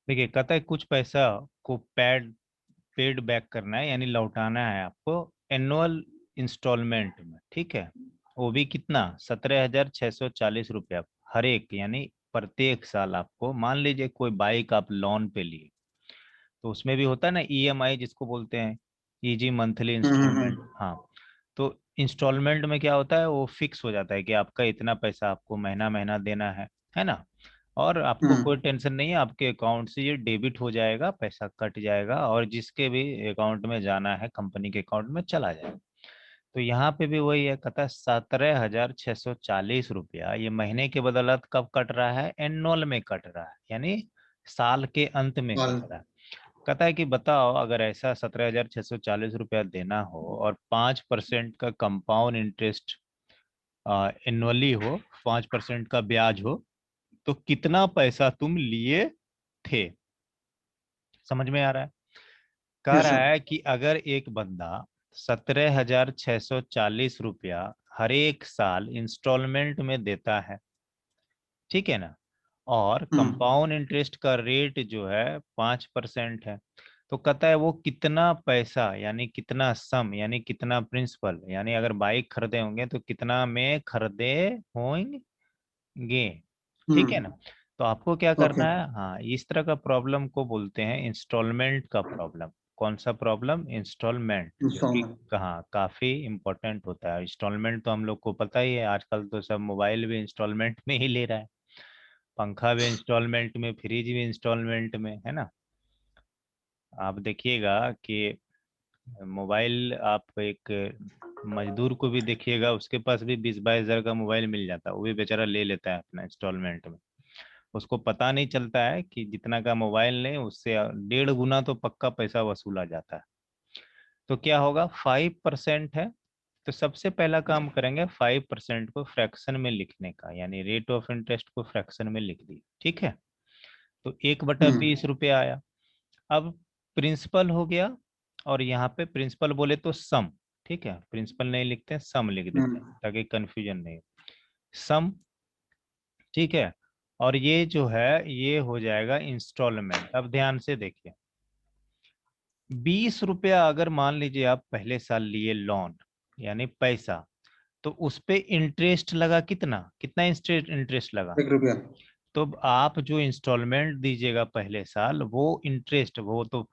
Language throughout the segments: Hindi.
देखिए कहता है कुछ पैसा को पेड बैक करना है, यानी लौटाना है आपको एनुअल इंस्टॉलमेंट में, ठीक है। वो भी कितना, 17,640 रुपया हर एक, यानी प्रत्येक साल आपको। मान लीजिए कोई बाइक आप लोन पे लिए, तो उसमें भी होता है ना ईएमआई जिसको बोलते हैं, इजी मंथली इंस्टॉलमेंट। हम्म। हाँ, तो इंस्टॉलमेंट में क्या होता है, वो फिक्स हो जाता है कि आपका इतना पैसा आपको महीना महीना देना है ना। और आपको कोई हम्म। टेंशन नहीं है, आपके अकाउंट से ये डेबिट हो जाएगा, पैसा कट जाएगा और जिसके भी अकाउंट में जाना है कंपनी के अकाउंट में चला जाएगा। तो यहाँ पे भी वही है, कहता है 17,640 रुपया ये महीने के बदौलत कब कट रहा है, एनुअल में कट रहा है, यानी साल के अंत में कट साल। रहा है। कहता है कि बताओ अगर ऐसा 17,640 रुपया देना हो और 5% का कंपाउंड इंटरेस्ट एनुअली हो, 5% का ब्याज हो, तो कितना पैसा तुम लिए थे। समझ में आ रहा है। कह यस रहा सर। है कि अगर एक बंदा 17,640 रुपया हर एक साल इंस्टॉलमेंट में देता है, ठीक है ना, और हम्म। कंपाउंड इंटरेस्ट का रेट जो है 5% है, तो कहता है वो कितना पैसा, यानी कितना सम, यानी कितना प्रिंसिपल, यानी अगर बाइक खरीदे होंगे तो कितना में खरीदे होंगे। ठीक है ना। हम्म। तो आपको क्या ओके। करना है, हाँ, इस तरह का प्रॉब्लम को बोलते हैं इंस्टॉलमेंट का प्रॉब्लम। कौन सा प्रॉब्लम, इंस्टॉलमेंट, जो कि इंस्टॉलमेंट। कहाँ काफी इंपॉर्टेंट होता है। इंस्टॉलमेंट तो हम लोग को पता ही है, आजकल तो सब मोबाइल भी इंस्टॉलमेंट में ही ले रहा है, पंखा भी इंस्टॉलमेंट में, फ्रिज भी इंस्टॉलमेंट में, है ना। आप देखिएगा कि मोबाइल, आप एक मजदूर को भी देखिएगा, उसके पास भी 20-22 हजार का मोबाइल मिल जाता है, वो भी बेचारा ले लेता है अपना इंस्टॉलमेंट में। उसको पता नहीं चलता है कि जितना का मोबाइल लें उससे 1.5 गुना तो पक्का पैसा वसूला जाता है। तो क्या होगा, 5% है, तो सबसे पहला काम करेंगे 5% को फ्रैक्शन में लिखने का, यानी रेट ऑफ इंटरेस्ट को फ्रैक्शन में लिख दी, ठीक है। तो 1/20 रुपया आया। अब प्रिंसिपल हो गया, और यहाँ पे प्रिंसिपल बोले तो सम, ठीक है, प्रिंसिपल नहीं लिखते हैं, सम लिख देते हैं हम्म। ताकि कंफ्यूजन नहीं हो। सम, ठीक है। और ये जो है ये हो जाएगा इंस्टॉलमेंट। अब ध्यान से देखिए, 20 रुपया अगर मान लीजिए आप पहले साल लिए लोन, यानी पैसा, तो उस पे इंटरेस्ट लगा, कितना कितना इंटरेस्ट लगा। 1 रुपया। तो अब आप जो इंस्टॉलमेंट दीजिएगा पहले साल, वो इंटरेस्ट, वो तो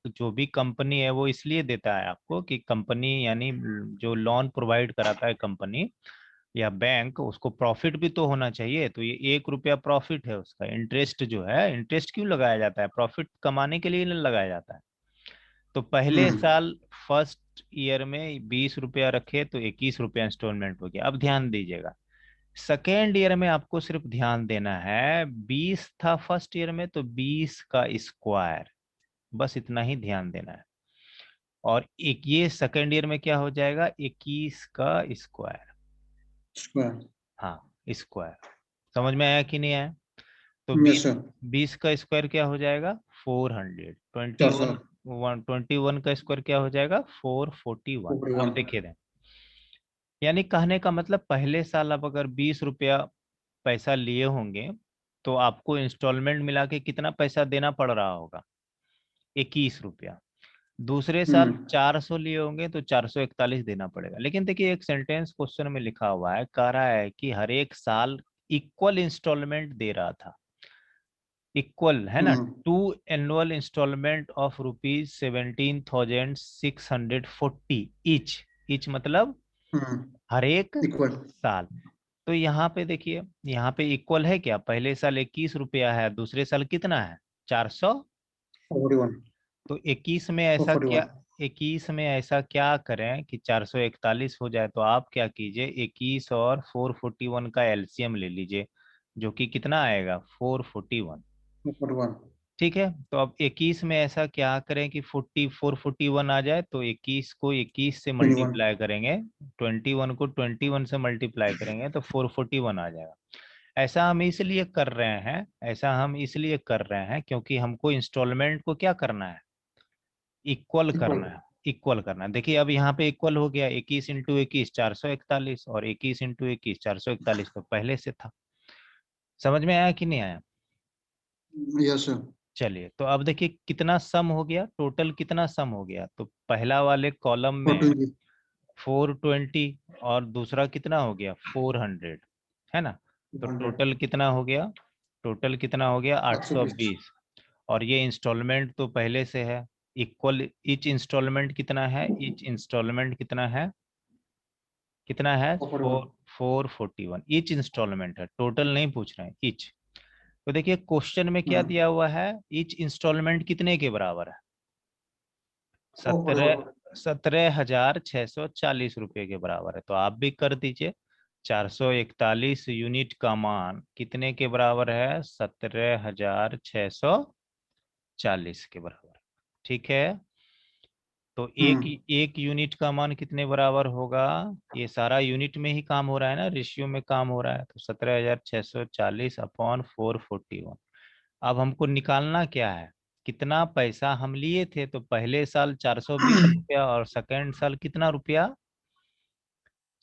जो भी कंपनी है वो इसलिए देता है आपको कि कंपनी, यानी जो लोन प्रोवाइड कराता है कंपनी या बैंक, उसको प्रॉफिट भी तो होना चाहिए। तो ये 1 रुपया प्रॉफिट है उसका। इंटरेस्ट जो है, इंटरेस्ट क्यों लगाया जाता है, प्रॉफिट कमाने के लिए नहीं लगाया जाता है। तो पहले हम्म। साल फर्स्ट ईयर में 20 रुपया रखे तो 21 रुपया इंस्टॉलमेंट हो गया। अब ध्यान दीजिएगा, सेकेंड ईयर में आपको सिर्फ ध्यान देना है, 20 था फर्स्ट ईयर में तो 20 का स्क्वायर, बस इतना ही ध्यान देना है। और एक ये सेकेंड ईयर में क्या हो जाएगा, 21 का स्क्वायर। स्क्वायर। हाँ, स्क्वायर। समझ में आया कि नहीं आया। तो यस 20, सर। 20 का स्क्वायर क्या हो जाएगा, 400। ट्वेंटी 400। वन 21 का स्क्वायर क्या हो जाएगा, 441। अब 41। देखिए दें, यानी कहने का मतलब पहले साल आप अगर 20 रुपया पैसा लिए होंगे, तो आपको इंस्टॉलमेंट मिला के कितना पैसा देना पड़ रहा होगा, 21 रुपया। दूसरे साल हम्म। 400 लिए होंगे तो 441 देना पड़ेगा। लेकिन देखिए एक सेंटेंस क्वेश्चन में लिखा हुआ है, कह रहा है कि हर एक साल इक्वल इंस्टॉलमेंट दे रहा था, इक्वल है ना, hmm. Two annual instalment of ₹17,640 each. Each मतलब हम्म। हर एक इक्वल। साल। तो यहाँ पे देखिए, यहाँ पे इक्वल है क्या, पहले साल 21 रुपया है, दूसरे साल कितना है, 400। 41। तो 21 में ऐसा फोर्टी क्या, वन 21 में ऐसा क्या करें कि 441 हो जाए। तो आप क्या कीजिए, 21 और 441 का एलसीएम ले लीजिए, जो कि कितना आएगा, 441। 41। ठीक है। तो अब 21 में ऐसा क्या करें कि 441 आ जाए, तो 21 को 21 से 21। मल्टीप्लाई करेंगे, 21 को 21 से मल्टीप्लाई करेंगे तो 441 आ जाएगा। ऐसा हम इसलिए कर रहे हैं क्योंकि हमको इंस्टॉलमेंट को क्या करना है, इक्वल इक्वल। करना है। इक्वल करना है, देखिए अब यहाँ पे इक्वल हो गया, 21 × 21 441, और 21 × 21 441 तो पहले से था। समझ में आया कि नहीं आया। Yes, sir. चलिए, तो अब देखिए कितना सम हो गया, टोटल कितना सम हो गया। तो पहला वाले कॉलम में 420. 420 और दूसरा कितना हो गया 400, है ना। तो 100. टोटल कितना हो गया, टोटल कितना हो गया 820. 820। और ये इंस्टॉलमेंट तो पहले से है इक्वल, ईच इंस्टॉलमेंट कितना है, ईच इंस्टॉलमेंट कितना है, कितना है 441. 441 ईच इंस्टॉलमेंट है, टोटल नहीं पूछ रहे हैं, ईच। तो देखिए क्वेश्चन में क्या Hmm. दिया हुआ है, ईच इंस्टॉलमेंट कितने के बराबर है, 17 441. 17,640 के बराबर है। तो आप भी कर दीजिए, 441 यूनिट का मान कितने के बराबर है, 17,640 के बराबर। ठीक है, तो एक Hmm. एक यूनिट का मान कितने बराबर होगा, ये सारा यूनिट में ही काम हो रहा है ना, रेशियो में काम हो रहा है। तो 17,640 अपॉन 441। अब हमको निकालना क्या है, कितना पैसा हम लिए थे। तो पहले साल 420 रुपया और सेकेंड साल कितना रुपया,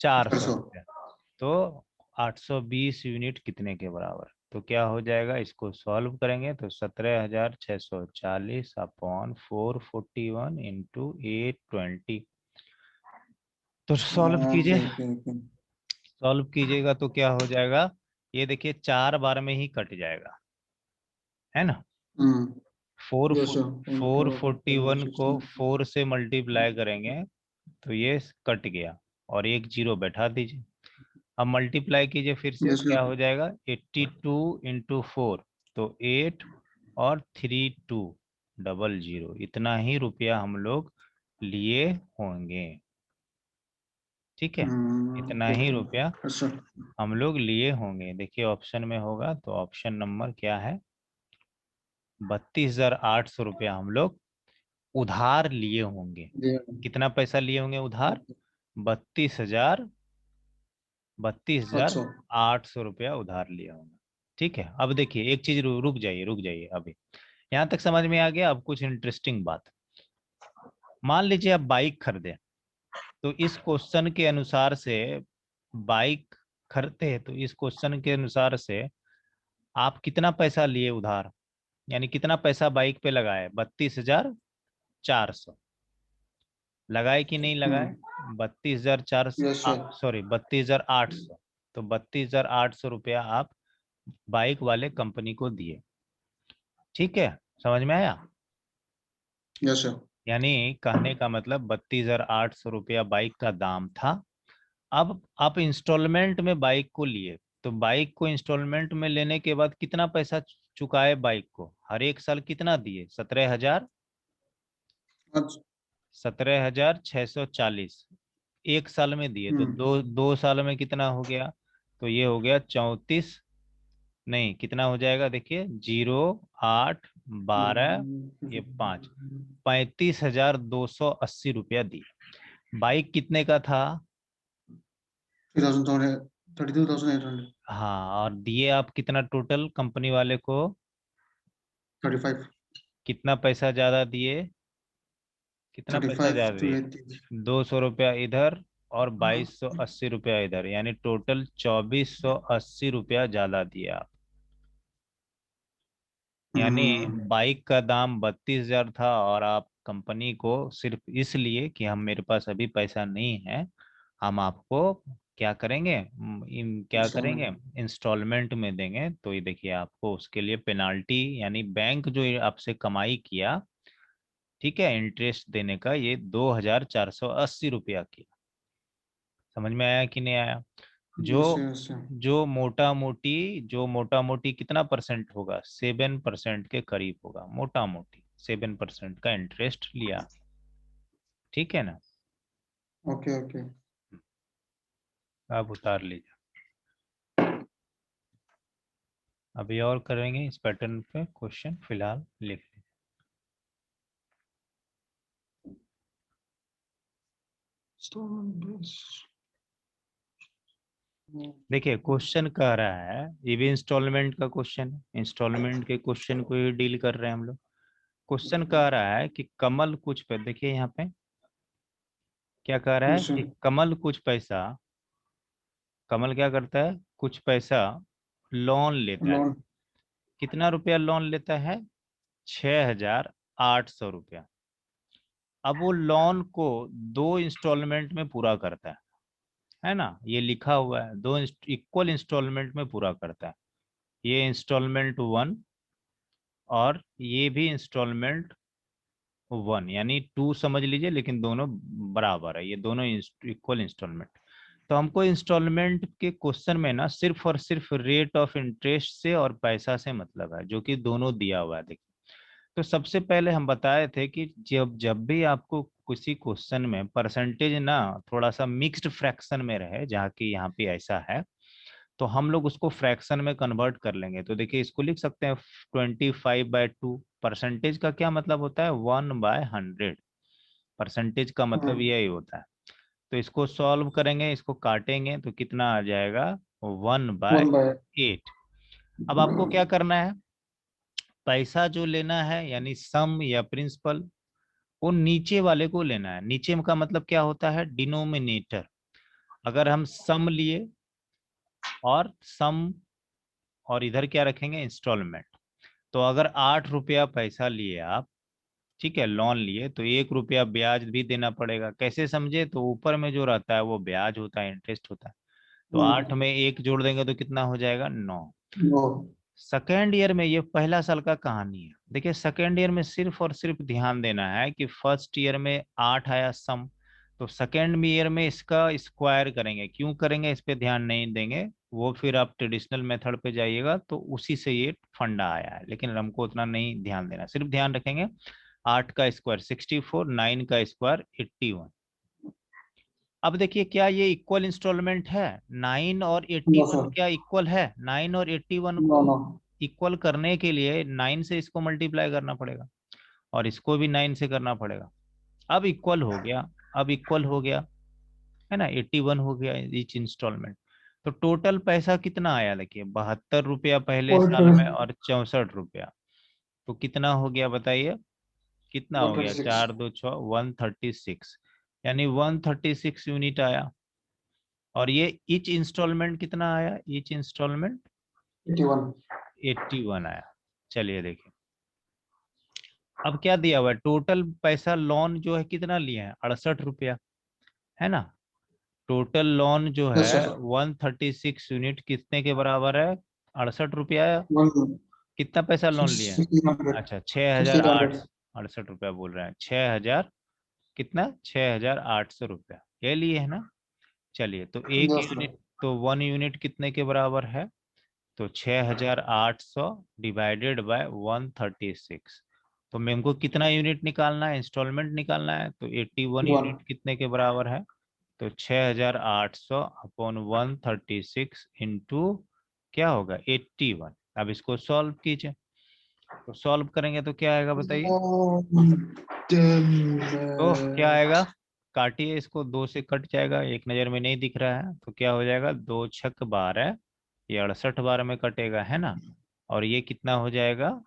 400 400. रुपया। तो 820 यूनिट कितने के बराबर, तो क्या हो जाएगा, इसको सॉल्व करेंगे तो 17,640 अपॉन 441 इंटू 820। तो सॉल्व कीजिए, Okay, okay, okay. सॉल्व कीजिएगा तो क्या हो जाएगा, ये देखिए 4 बार में ही कट जाएगा, है ना। Hmm. Four Yes, sir. Four 4, forty 10, one को 16. 4 से मल्टीप्लाई करेंगे तो ये कट गया और एक जीरो बैठा दीजिए। अब मल्टीप्लाई कीजिए फिर से, Yes, क्या sir. हो जाएगा 82 इंटू 4, तो 8 और 3200, इतना ही रुपया हम लोग लिए होंगे। ठीक है, इतना Okay, ही okay. रुपया Yes, sir. हम लोग लिए होंगे। देखिए ऑप्शन में होगा, तो ऑप्शन नंबर क्या है, 32,800 रुपया हम लोग उधार लिए होंगे। Yeah. कितना पैसा लिए होंगे उधार, Okay. 32,000, बत्तीस हजार 800. आठ सौ रुपया उधार लिया होगा। ठीक है, अब देखिए एक चीज रुक जाइए, रुक जाइए अभी, यहाँ तक समझ में आ गया। अब कुछ इंटरेस्टिंग बात, मान लीजिए आप बाइक खरीदे, तो इस क्वेश्चन के अनुसार से बाइक खरीदते हैं, तो इस क्वेश्चन के अनुसार से आप कितना पैसा लिए उधार, यानी कितना पैसा बाइक पे लगाए, 32,400 लगाए कि नहीं लगाए, Hmm. 32,400, Yes, sir. सॉरी 32,800। तो 32,800 रुपया आप बाइक वाले कंपनी को दिए। ठीक है, समझ में आया, Yes, sir. यानी कहने का मतलब 32,800 रुपया बाइक का दाम था। अब आप इंस्टॉलमेंट में बाइक को लिए, तो बाइक को इंस्टॉलमेंट में लेने के बाद कितना पैसा चुकाए बाइक को, हर एक साल कितना दिए, 17,000, Ach- 17,640 एक साल में दिए। तो Hmm. दो दो साल में कितना हो गया, तो ये हो गया 34, नहीं कितना हो जाएगा देखिए, 0, 8, 12, ये 5, 35,280 रुपया दिए। बाइक कितने का था, 3,200. 32,800. हाँ, और दिए आप कितना टोटल कंपनी वाले को, 35. कितना पैसा ज्यादा दिए, कितना पैसा 35 ज्यादा to दिए, 80. 200 रुपया इधर और 2,280 रुपया इधर, यानी टोटल 2,480 रुपया ज्यादा दिए आप। यानी Hmm. बाइक का दाम 32,000 था और आप कंपनी को सिर्फ इसलिए कि हम मेरे पास अभी पैसा नहीं है, हम आपको क्या करेंगे, क्या करेंगे, Installment. इंस्टॉलमेंट में देंगे। तो ये देखिए आपको उसके लिए पेनाल्टी, यानी बैंक जो ये आपसे कमाई किया, ठीक है, इंटरेस्ट देने का, ये 2,480 रुपया किया। समझ में आया कि नहीं आया। जो Yes, yes, yes. जो मोटा मोटी कितना परसेंट होगा, 7% के करीब होगा, मोटा मोटी 7% का इंटरेस्ट लिया। ठीक है ना, Okay, okay. आप उतार लीजिए। अभी और करेंगे इस पैटर्न पे क्वेश्चन, फिलहाल लिख लीजिए। Installment base. देखिए क्वेश्चन कह रहा है, ये भी इंस्टॉलमेंट का क्वेश्चन है, इंस्टॉलमेंट के क्वेश्चन को ही डील कर रहे हैं हम लोग। क्वेश्चन कह रहा है कि कमल कुछ पे, देखिए यहाँ पे क्या कह रहा है Yes, कि sir. कमल कुछ पैसा, कमल क्या करता है, कुछ पैसा लोन लेता है, Loan. कितना रुपया लोन लेता है? 6,800 रुपया। अब वो लोन को 2 इंस्टॉलमेंट में पूरा करता है ना, ये लिखा हुआ है, 2 इक्वल इंस्टॉलमेंट में पूरा करता है। ये इंस्टॉलमेंट 1 और ये भी इंस्टॉलमेंट 1, यानी 2 समझ लीजिए, लेकिन दोनों बराबर है, ये दोनों इक्वल इंस्टॉलमेंट। तो हमको इंस्टॉलमेंट के क्वेश्चन में ना सिर्फ और सिर्फ रेट ऑफ इंटरेस्ट से और पैसा से मतलब है, जो कि दोनों दिया हुआ है। देखिए, तो सबसे पहले हम बताए थे कि जब जब भी आपको किसी क्वेश्चन में परसेंटेज ना थोड़ा सा मिक्स्ड फ्रैक्शन में रहे, जहाँ की यहाँ पे ऐसा है, तो हम लोग उसको फ्रैक्शन में कन्वर्ट कर लेंगे। तो देखिए, इसको लिख सकते हैं 25/2। परसेंटेज का क्या मतलब होता है? 1/100। परसेंटेज का मतलब यही होता है। तो इसको सॉल्व करेंगे, इसको काटेंगे, तो कितना आ जाएगा? 1/8। अब आपको क्या करना है? पैसा जो लेना है, यानी सम या प्रिंसिपल, वो नीचे वाले को लेना है। नीचे का मतलब क्या होता है? डिनोमिनेटर। अगर हम सम लिए और सम, और इधर क्या रखेंगे? इंस्टॉलमेंट। तो अगर 8 रुपया पैसा लिए आप, ठीक है, लोन लिए, तो 1 रुपया ब्याज भी देना पड़ेगा। कैसे समझे? तो ऊपर में जो रहता है वो ब्याज होता है, इंटरेस्ट होता है। तो 8 में 1 जोड़ देंगे तो कितना हो जाएगा? 9। नो। सेकेंड ईयर में, ये पहला साल का कहानी है। देखिए, सेकेंड ईयर में सिर्फ और सिर्फ ध्यान देना है कि फर्स्ट ईयर में 8 आया सम, तो सेकेंड ईयर में इसका स्क्वायर करेंगे। क्यों करेंगे इस पे ध्यान नहीं देंगे, वो फिर आप ट्रेडिशनल मेथड पे जाइएगा तो उसी से ये फंडा आया है, लेकिन हमको उतना नहीं ध्यान देना, सिर्फ ध्यान रखेंगे 8 का स्क्वायर 64, 9 का स्क्वायर 81। अब देखिए, क्या ये इक्वल इंस्टॉलमेंट है? 9 और नो 81 सर। क्या इक्वल है? 9 और 81 नो को नो। इक्वल करने के लिए 9 से इसको मल्टीप्लाई करना पड़ेगा, और इसको भी 9 से करना पड़ेगा। अब इक्वल हो गया, अब इक्वल हो गया, है ना, 81 हो गया ईच इंस्टॉलमेंट। तो टोटल पैसा कितना आया? देखिए, 72 रुपया पहले वन साल में और 64 रुपया। तो कितना हो गया बताइए? कितना हो थर्टी गया? सिक्स 4 2 6, 136, यानी 136 यूनिट आया। और ये ईच इंस्टॉलमेंट कितना आया? Each instalment 81। 81 आया। चलिए देखिए, अब क्या दिया हुआ है? टोटल पैसा लोन जो है कितना लिए हैं? 68 रुपया, है ना। टोटल लोन जो यस है सर। 136 यूनिट कितने के बराबर है? 68 रुपया। वन कितना पैसा लोन लिए हैं? 1600। अच्छा, 6,800। 1600। 68 रुपया बोल रहे हैं, 6,000, कितना? 6,800 रुपया ये लिए है ना। चलिए, तो एक यस सर। यूनिट, तो 1 यूनिट कितने के बराबर है? तो 6,800 डिवाइडेड बाय 136। तो मेरे को कितना यूनिट निकालना है? इंस्टॉलमेंट निकालना है। तो 81 वन। यूनिट कितने के बराबर है? तो 6,800 अपॉन 136 इंटू क्या होगा? 81। अब इसको सॉल्व कीजिए, तो सॉल्व करेंगे तो क्या आएगा बताइए? तो क्या आएगा? काटिए इसको, 2 से कट जाएगा, एक नजर में नहीं दिख रहा है, तो क्या हो जाएगा? 2 छक 12, ये 68 बार में कटेगा, है ना। और ये कितना हो जाएगा?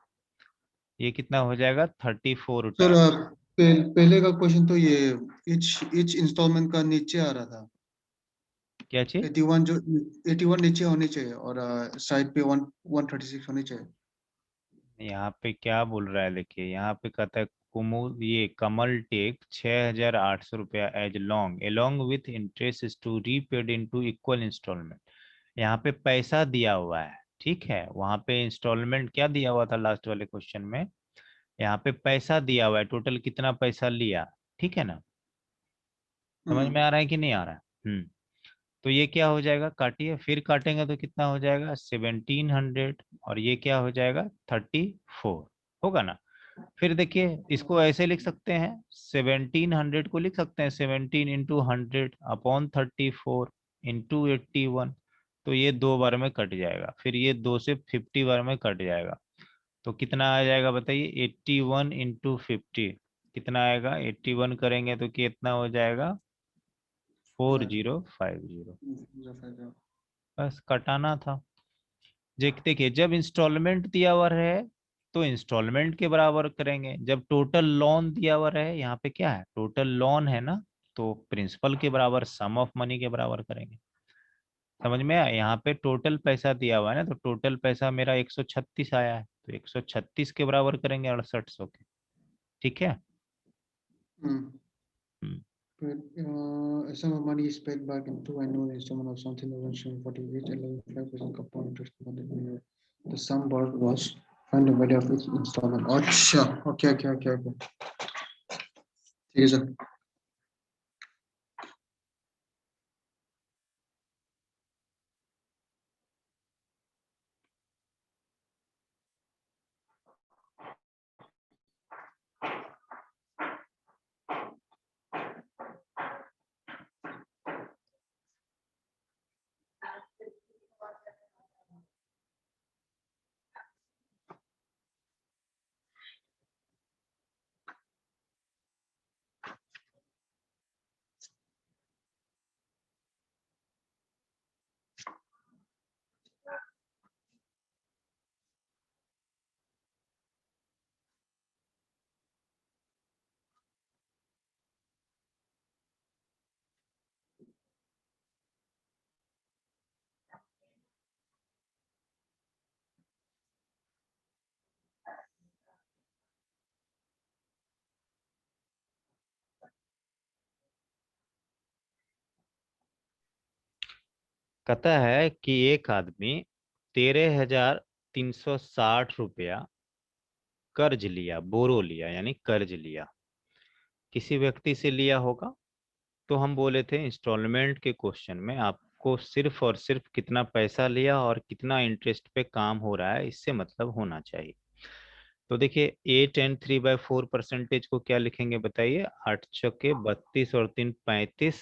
ये कितना हो जाएगा? 34 सर टाइम। पहले का क्वेश्चन तो ये इच इच इंस्टॉलमेंट का नीचे आ रहा था। क्या चीज? 81 जो 81 नीचे होनी चाहिए और साइड पे 136 होनी चाहिए। यहाँ पे क्या बोल रहा है? देखिए, यहाँ पे कहता है कुमुद, ये कमल टेक 6,800 रुपया as long along with interest to repaid into equal instalment. यहाँ पे पैसा दिया हुआ है, ठीक है, वहां पे इंस्टॉलमेंट क्या दिया हुआ था लास्ट वाले क्वेश्चन में? यहाँ पे पैसा दिया हुआ है, टोटल कितना पैसा लिया, ठीक है ना। समझ में आ रहा है कि नहीं आ रहा है? तो ये क्या हो जाएगा? काटिए, फिर काटेंगे तो कितना हो जाएगा? 1,700। और ये क्या हो जाएगा? 34 होगा ना। फिर देखिए, इसको ऐसे लिख सकते हैं, 1,700 को लिख सकते हैं 17 इंटू 100 अपॉन 34 इंटू 81। तो ये 2 बार में कट जाएगा, फिर ये 2 से 50 बार में कट जाएगा। तो कितना आ जाएगा बताइए? 81 इंटू 50 कितना आएगा? 81 करेंगे तो कितना हो जाएगा? 4050। बस कटाना था। देखिए, जब इंस्टॉलमेंट दिया हुआ रहे तो इंस्टॉलमेंट के बराबर करेंगे, जब टोटल लोन दिया हुआ रहे, यहाँ पे क्या है? टोटल लोन है ना, तो प्रिंसिपल के बराबर, सम ऑफ मनी के बराबर करेंगे। समझ में आया? यहाँ पे टोटल पैसा दिया हुआ है ना, तो टोटल पैसा मेरा 136 आया है, तो 136 के बराबर करेंगे 6800 के। ठीक है। हम्म। हम्म, But a sum of money is paid back in two annual installment of something thousand 40, which 11.5% compound interest compounded in year. The sum borrowed was find the value of each installment. अच्छा, okay. ठीक है सर। कहता है कि एक आदमी 13,360 रुपया कर्ज लिया, बोरो लिया यानी कर्ज लिया, किसी व्यक्ति से लिया होगा। तो हम बोले थे इंस्टॉलमेंट के क्वेश्चन में आपको सिर्फ और सिर्फ कितना पैसा लिया और कितना इंटरेस्ट पे काम हो रहा है, इससे मतलब होना चाहिए। तो देखिए 8 and 3/4 % को क्या लिखेंगे बताइए? 8 चौके 32 और 3 35,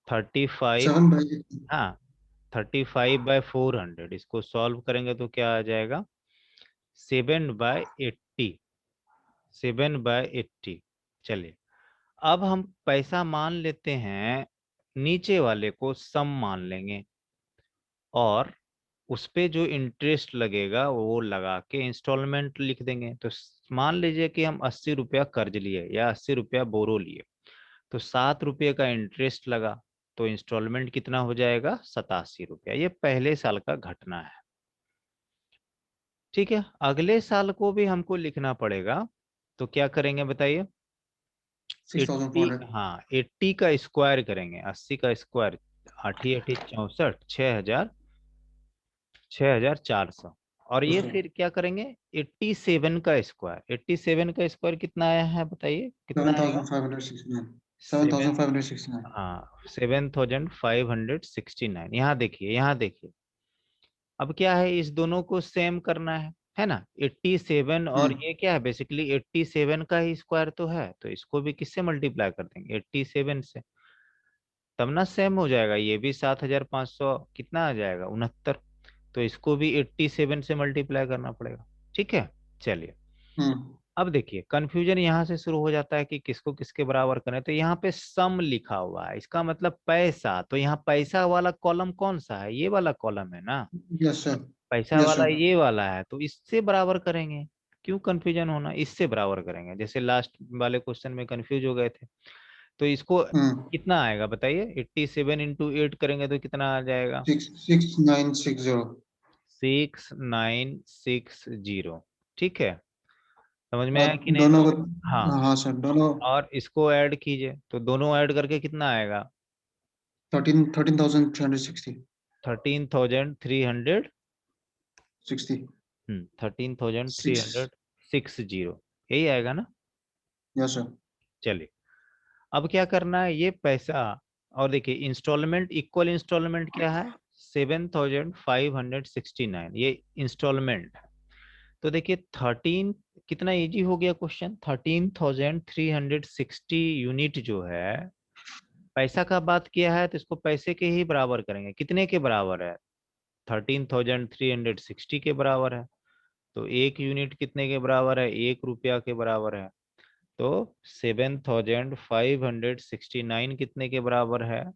35। 7/8। हाँ, 35/400, इसको सॉल्व करेंगे तो क्या आ जाएगा? 7/80, 7/80। चलिए, अब हम पैसा मान लेते हैं, नीचे वाले को सम मान लेंगे, और उस पे जो इंटरेस्ट लगेगा वो लगा के इंस्टॉलमेंट लिख देंगे। तो मान लीजिए कि हम 80 रुपया कर्ज लिए या 80 रुपया बोरो लिए, तो 7 रुपये का इंटरेस्ट लगा, तो इंस्टॉलमेंट कितना हो जाएगा? 87 रुपया। ये पहले साल का घटना है। ठीक है, अगले साल को भी हमको लिखना पड़ेगा, तो क्या करेंगे बताइए? 80, 6,400। हाँ 80 का स्क्वायर करेंगे, 80 का स्क्वायर, 8 8 64, 6,400। और ये फिर क्या करेंगे? 87 का स्क्वायर, 87 का स्क्वायर कितना आया है बताइए? कितना आएगा? 7,569। सेवन 7,569। हाँ 7,569। यहाँ देखिए, यहाँ देखिए, अब क्या है, इस दोनों को सेम करना है ना? 87 और हम्म। ये क्या है, बेसिकली 87 का ही स्क्वायर तो है, तो इसको भी किससे मल्टीप्लाई कर देंगे? 87 से, तब ना सेम हो जाएगा। ये भी 7,500 कितना आ जाएगा? 69। तो इसको भी 87 से मल्टीप्लाई करना पड़ेगा। ठीक है, चलिए। हम्म। अब देखिए कंफ्यूजन यहाँ से शुरू हो जाता है कि किसको किसके बराबर करें। तो यहाँ पे सम लिखा हुआ है, इसका मतलब पैसा, तो यहाँ पैसा वाला कॉलम कौन सा है? ये वाला कॉलम है ना, यस सर। पैसा यस वाला सर। ये वाला है, तो इससे बराबर करेंगे। क्यों कंफ्यूजन होना, इससे बराबर करेंगे। जैसे लास्ट वाले क्वेश्चन में कंफ्यूज हो गए थे, तो इसको हम्म। कितना आएगा बताइए? 87 × 8 करेंगे तो कितना आ जाएगा? 6,960। 6960। ठीक है, समझ में और आया कि नहीं? दोनों तो को। हाँ, हाँ सर, दोनों। और इसको ऐड कीजिए, तो दोनों ऐड करके कितना आएगा? 13,360। 13,300। 60। 6। 13,360, यही आएगा ना? Yes sir. चलिए, अब क्या करना है, ये पैसा, और देखिए इंस्टॉलमेंट, इक्वल इंस्टॉलमेंट क्या है? 7,569, ये इंस्टॉलमेंट है। तो देखिए 13, कितना इजी हो गया क्वेश्चन। 13,360 यूनिट जो है, पैसा का बात किया है, तो इसको पैसे के ही बराबर करेंगे। कितने के बराबर है? 13,360 के बराबर है। तो एक यूनिट कितने के बराबर है? 1 रुपया के बराबर है। तो 7,569 कितने के बराबर है?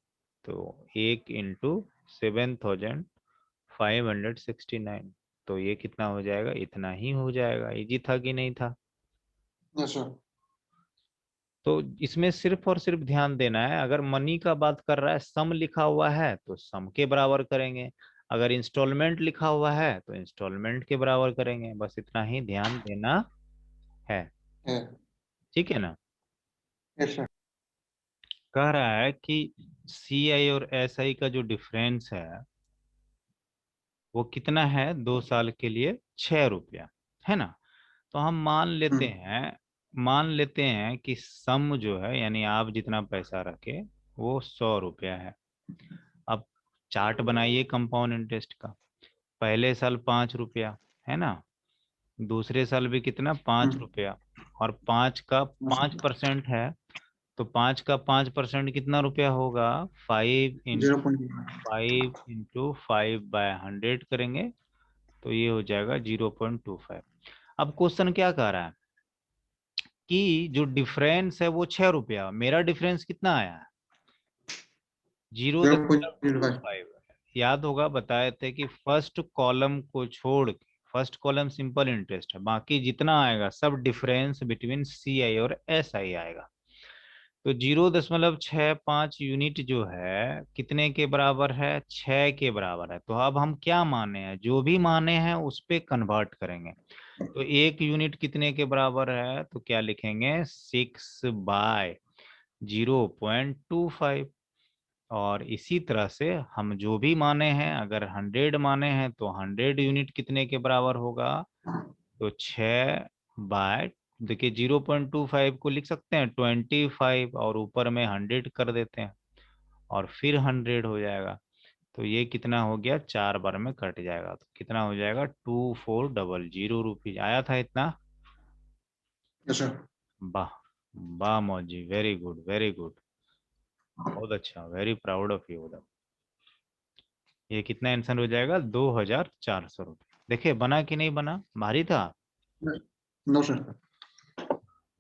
तो 1 × 7,569, तो ये कितना हो जाएगा? इतना ही हो जाएगा। इजी था कि नहीं था? Yes sir. तो इसमें सिर्फ और सिर्फ ध्यान देना है, अगर मनी का बात कर रहा है, सम लिखा हुआ है तो सम के बराबर करेंगे, अगर इंस्टॉलमेंट लिखा हुआ है तो इंस्टॉलमेंट के बराबर करेंगे, बस इतना ही ध्यान देना है। है। ठीक है ना। Yes sir. कह रहा है कि सी आई और एस आई का जो डिफरेंस है वो कितना है, 2 साल के लिए 6 रुपया, है ना। तो हम मान लेते हैं कि सम जो है, यानी आप जितना पैसा रखे वो 100 रुपया है। अब चार्ट बनाइए कंपाउंड इंटरेस्ट का, पहले साल 5 रुपया, है ना, दूसरे साल भी कितना, 5 रुपया, और 5% है, तो 5% कितना रुपया होगा, 5 इंटू 5/100 करेंगे, तो ये हो जाएगा 0.25। अब क्वेश्चन क्या कह रहा है कि जो डिफरेंस है वो 6 रुपया, मेरा डिफरेंस कितना आया है, जीरो जीरो पॉइंट दशमलव जीरो टू फाइव फाइव याद होगा बताए थे कि फर्स्ट कॉलम को छोड़ के, फर्स्ट कॉलम सिंपल इंटरेस्ट है, बाकी जितना आएगा सब डिफरेंस बिटवीन सी आई और एस आई आएगा। तो 0.65 यूनिट जो है कितने के बराबर है, 6 के बराबर है। तो अब हम क्या माने हैं, जो भी माने हैं उस पे कन्वर्ट करेंगे। तो 1 यूनिट कितने के बराबर है, तो क्या लिखेंगे, 6/0.25। और इसी तरह से हम जो भी माने हैं, अगर 100 माने हैं तो 100 यूनिट कितने के बराबर होगा, तो 6 बाय, देखिए 0.25 को लिख सकते हैं 25 और ऊपर में 100 कर देते हैं और फिर 100 हो जाएगा। तो ये कितना हो गया, 4 बार में कट जाएगा, तो कितना हो जाएगा, 2400 रुपीज आया था इतना। Yes sir. वाह, वाह मौजी, वेरी गुड वेरी गुड, बहुत अच्छा, वेरी प्राउड ऑफ यू। ये कितना आंसर हो जाएगा, 2400 रुपये। देखिए बना कि नहीं बना, भारी था, नो सर।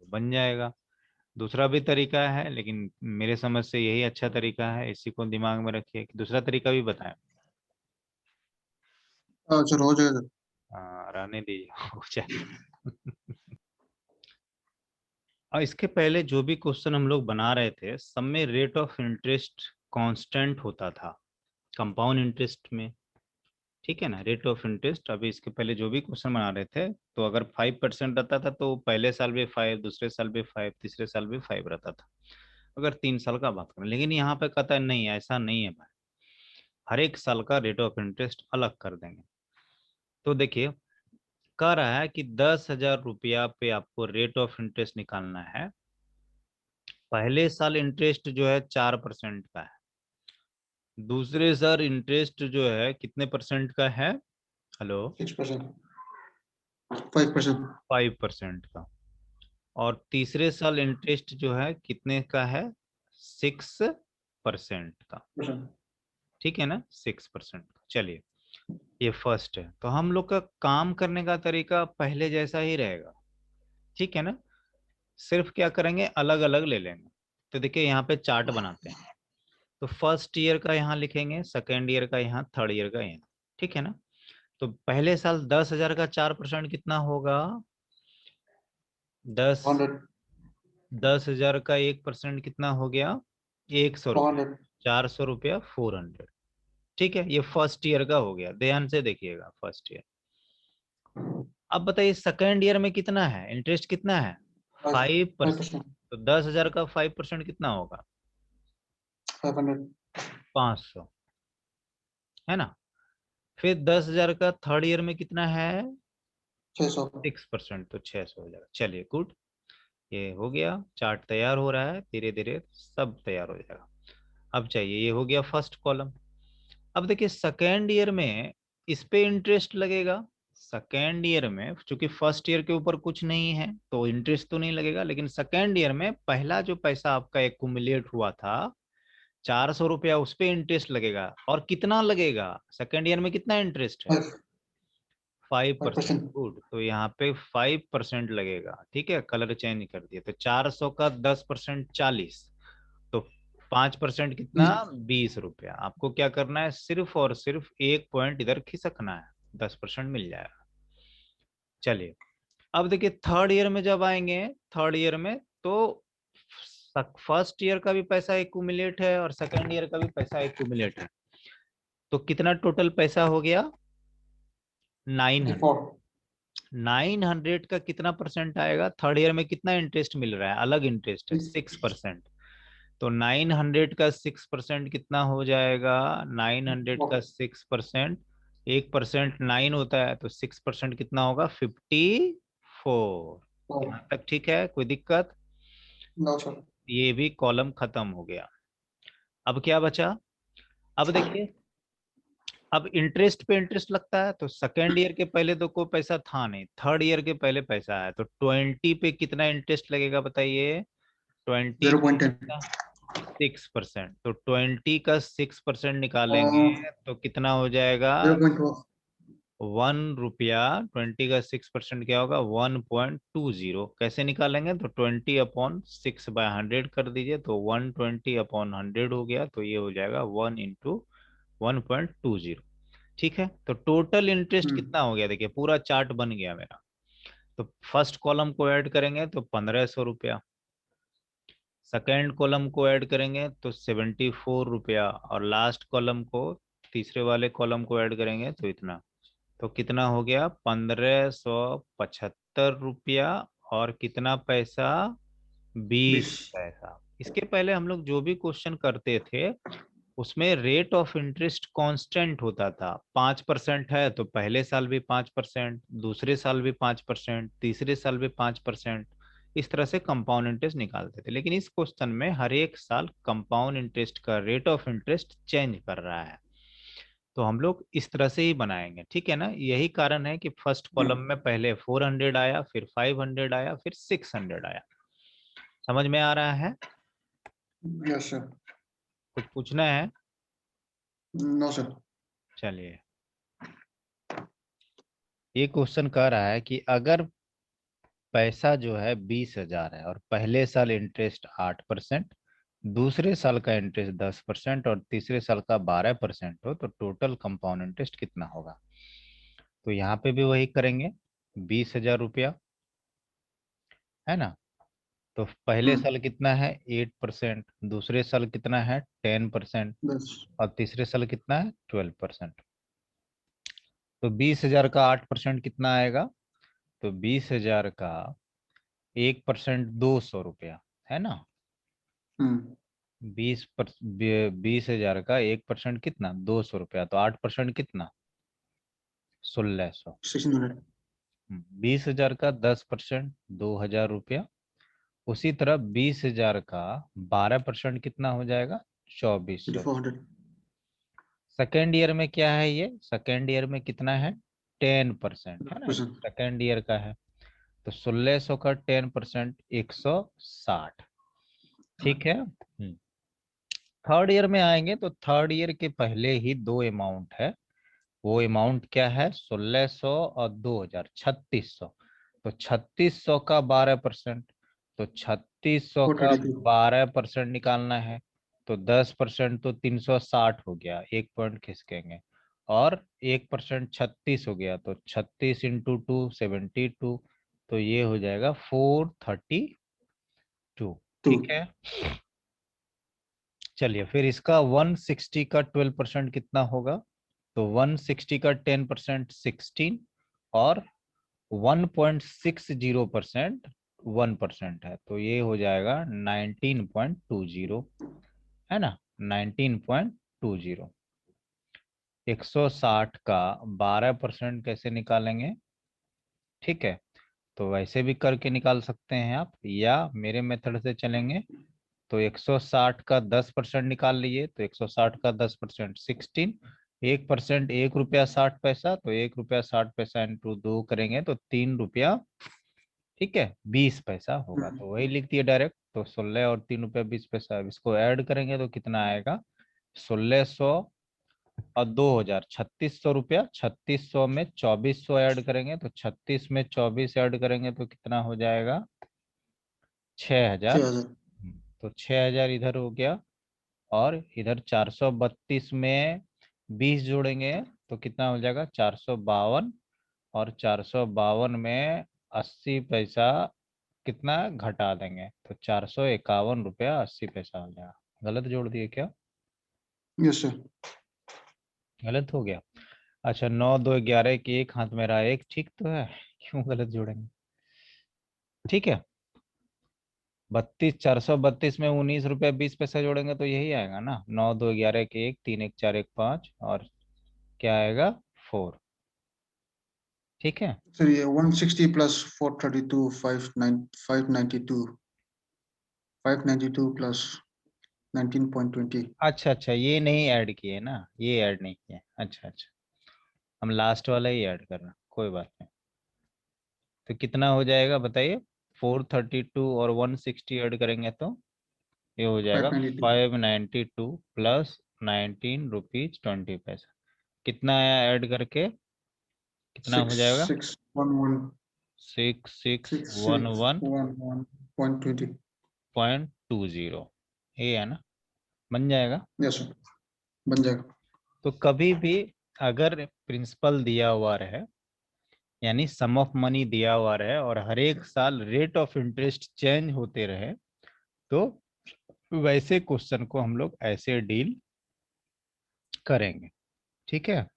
बन जाएगा। दूसरा भी तरीका है, लेकिन मेरे समझ से यही अच्छा तरीका है, इसी को दिमाग में रखिए कि दूसरा तरीका भी बताएं। सर हो जाएगा। हाँ, रहने दीजिए हो जाएगा। और इसके पहले जो भी क्वेश्चन हम लोग बना रहे थे, सब में रेट ऑफ इंटरेस्ट कांस्टेंट होता था कंपाउंड इंटरेस्ट में। ठीक है ना, रेट ऑफ इंटरेस्ट, अभी इसके पहले जो भी क्वेश्चन बना रहे थे, तो अगर 5% रहता था तो पहले साल भी 5, दूसरे साल भी 5, तीसरे साल भी 5 रहता था, अगर 3 साल का बात करें। लेकिन यहाँ पे कहता है नहीं, ऐसा नहीं है भाई, हर एक साल का रेट ऑफ इंटरेस्ट अलग कर देंगे। तो देखिए, कह रहा है कि 10,000 रुपया पे आपको रेट ऑफ इंटरेस्ट निकालना है। पहले साल इंटरेस्ट जो है 4% का है, दूसरे साल इंटरेस्ट जो है कितने परसेंट का है, हेलो, 6%। 5%। 5% का, और तीसरे साल इंटरेस्ट जो है कितने का है, 6% का। ठीक है ना, 6% का। चलिए, ये फर्स्ट है, तो हम लोग का काम करने का तरीका पहले जैसा ही रहेगा। ठीक है ना, सिर्फ क्या करेंगे, अलग अलग ले लेंगे। तो देखिए यहाँ पे चार्ट बनाते हैं, तो फर्स्ट ईयर का यहाँ लिखेंगे, सेकेंड ईयर का यहाँ, थर्ड ईयर का यहाँ। ठीक है ना। तो पहले साल 10,000 का 4% कितना होगा, दस 100। 10,000 का 1% कितना हो गया, 100 रुपया, 400। 400 रुपया, 400। ठीक है, ये फर्स्ट ईयर का हो गया, ध्यान से देखिएगा फर्स्ट ईयर। अब बताइए सेकेंड ईयर में कितना है, इंटरेस्ट कितना है, 5%। 5%। तो 10,000 का 5% कितना होगा, 500। 500, है ना। फिर 10,000 का थर्ड ईयर में कितना है, 600। 6%, तो 600 हो जाएगा। चलिए गुड, ये हो गया, चार्ट तैयार हो रहा है, धीरे धीरे सब तैयार हो जाएगा। अब चाहिए, ये हो गया फर्स्ट कॉलम। अब देखिए सेकेंड ईयर में इस पे इंटरेस्ट लगेगा। सेकेंड ईयर में चूंकि फर्स्ट ईयर के ऊपर कुछ नहीं है तो इंटरेस्ट तो नहीं लगेगा, लेकिन सेकेंड ईयर में पहला जो पैसा आपका एक्यूमुलेट हुआ था, 400 रुपया, उस पे इंटरेस्ट लगेगा। और कितना लगेगा, सेकेंड ईयर में कितना इंटरेस्ट है, 5%। 5%। गुड, तो यहाँ पे 5% लगेगा। ठीक है, कलर चेंज कर दिया, तो 400 का 10% 40, तो 5% कितना, 20 रुपया। आपको क्या करना है, सिर्फ और सिर्फ एक पॉइंट इधर खिसकना है, 10% मिल जाएगा। चलिए, अब देखिए थर्ड ईयर में जब आएंगे, थर्ड ईयर में तो फर्स्ट ईयर का भी पैसा एक्यूमुलेट है और सेकेंड ईयर का भी पैसा एक्यूमुलेट है। तो कितना टोटल पैसा हो गया? 900। 900 का कितना परसेंट आएगा? थर्ड ईयर में कितना इंटरेस्ट मिल रहा है? अलग इंटरेस्ट है, 6%। तो 900 का 6% कितना हो जाएगा? 900 का 6%, 1% 9 होता है, तो 6% कितना होगा? 54। यहाँ तक ठीक है? कोई दिक्कत? No sir. ये भी कॉलम खत्म हो गया। अब क्या बचा? अब देखिए, अब इंटरेस्ट पे इंटरेस्ट लगता है, तो सेकेंड ईयर के पहले तो कोई पैसा था नहीं, थर्ड ईयर के पहले पैसा है, तो 20 पे कितना इंटरेस्ट लगेगा बताइए? 20 पे 0.10। कितना? 6%। तो 20 का 6% निकालेंगे तो कितना हो जाएगा? 0.12। 1 रुपया। 20 का 6% क्या होगा? 1.20। कैसे निकालेंगे? तो 20/6/100 कर दीजिए, तो 120/100 हो गया, तो ये हो जाएगा 1 × 1.20। ठीक है, तो टोटल इंटरेस्ट कितना हो गया? देखिए पूरा चार्ट बन गया मेरा। तो फर्स्ट कॉलम को ऐड करेंगे तो 1500 रुपया, सेकेंड कॉलम को ऐड करेंगे तो 74 रुपया, और लास्ट कॉलम को, तीसरे वाले कॉलम को ऐड करेंगे तो इतना। तो कितना हो गया? 1575 रुपया। और कितना पैसा? 20 20। पैसा। इसके पहले हम लोग जो भी क्वेश्चन करते थे उसमें रेट ऑफ इंटरेस्ट कांस्टेंट होता था। 5% है तो पहले साल भी 5%, दूसरे साल भी 5%, तीसरे साल भी 5%, इस तरह से कंपाउंड इंटरेस्ट निकालते थे। लेकिन इस क्वेश्चन में हर एक साल कंपाउंड इंटरेस्ट का रेट ऑफ इंटरेस्ट चेंज कर रहा है, तो हम लोग इस तरह से ही बनाएंगे। ठीक है ना? यही कारण है कि फर्स्ट कॉलम में पहले 400 आया, फिर 500 आया, फिर 600 आया। समझ में आ रहा है? Yes sir. कुछ पूछना है? No sir. चलिए, ये क्वेश्चन कह रहा है कि अगर पैसा जो है 20,000 है और पहले साल इंटरेस्ट 8%, दूसरे साल का इंटरेस्ट 10% और तीसरे साल का 12% हो, तो टोटल कंपाउंड इंटरेस्ट कितना होगा? तो यहाँ पे भी वही करेंगे। 20,000 रुपया है ना? तो पहले साल कितना है? 8%, दूसरे साल कितना है? 10%, 10। और तीसरे साल कितना है? 12%। तो 20,000 का 8% कितना आएगा? तो 20,000 का 1% 200 रुपया, है ना? 20,000 का 1% कितना? 200 रुपया, तो 8% कितना? 1600। 1600। 20,000 का 10% 2,000 रुपया। उसी तरह 20,000 का 12% कितना हो जाएगा? 2,400। 2400। सेकेंड ईयर में क्या है? ये सेकेंड ईयर में कितना है? 10%, है ना? 10%। सेकेंड ईयर का है, तो 1600 का 10% 160। ठीक है। थर्ड ईयर में आएंगे तो थर्ड ईयर के पहले ही दो अमाउंट है। वो अमाउंट क्या है? 1600 और 2000, 3600। तो 3600 का 12%, तो 3600 का 433। 12% निकालना है। तो 10% तो 360 हो गया, एक पॉइंट खिसकेंगे, और 1% 36 हो गया, तो 36 × 2 72। तो ये हो जाएगा 432। 2। ठीक है। चलिए, फिर इसका 160 का 12% कितना होगा? तो 160 का 10% 16, और 1.60% 1% है, तो ये हो जाएगा 19.20, है ना? 19.20। 160 का 12% कैसे निकालेंगे? ठीक है, तो वैसे भी करके निकाल सकते हैं आप, या मेरे मेथड से चलेंगे तो 160 का 10% निकाल लीजिए, तो 160 का 10% 16, 1% 1 रुपया 60 पैसा, तो 1 रुपया 60 पैसा इंटू 2 करेंगे तो 3 रुपया, ठीक है, 20 पैसा होगा। तो वही लिख दिए डायरेक्ट। तो 16 और 3 रुपया 20 पैसा। अब इसको ऐड करेंगे तो कितना आएगा? 1600 और 2000, 3600 रुपया। 3600 में 2400 ऐड करेंगे, तो 36 में 24 ऐड करेंगे तो कितना हो जाएगा? 6000। 6000। तो 6000 इधर हो गया, और इधर 432 में 20 जोड़ेंगे तो कितना हो जाएगा? 452। और 452 में 80 पैसा कितना घटा देंगे, तो 451 रुपया 80 पैसा आ जाएगा। गलत जोड़ दिए क्या? Yes sir. गलत हो गया। अच्छा, 9 2 11 की एक हाथ में रहा एक, ठीक तो है, क्यों गलत जोड़ेंगे? ठीक है। 432 में 19 रुपया 20 पैसा जोड़ेंगे तो यही आएगा ना, 9 2 11 के एक, 3 1 4 1 5, और क्या आएगा? 4। ठीक है। सर ये 160 प्लस 432 592 592 प्लस 19.20। अच्छा अच्छा, ये नहीं ऐड किए ना, ये ऐड नहीं किए, अच्छा अच्छा, हम लास्ट वाला ही ऐड कर रहे हैं, कोई बात नहीं। तो कितना हो जाएगा बताइए? 432 और 160 ऐड करेंगे तो ये हो जाएगा 592 592 प्लस 19 रुपीज 20 पैसा। कितना आया ऐड करके, कितना हो जाएगा? 6611 six six one one 6611.20। Point two zero ये है ना, बन जाएगा। यस सर, बन जाएगा। तो कभी भी अगर प्रिंसिपल दिया हुआ रहे, यानी सम ऑफ मनी दिया हुआ रहे, और हर एक साल रेट ऑफ इंटरेस्ट चेंज होते रहे, तो वैसे क्वेश्चन को हम लोग ऐसे डील करेंगे। ठीक है।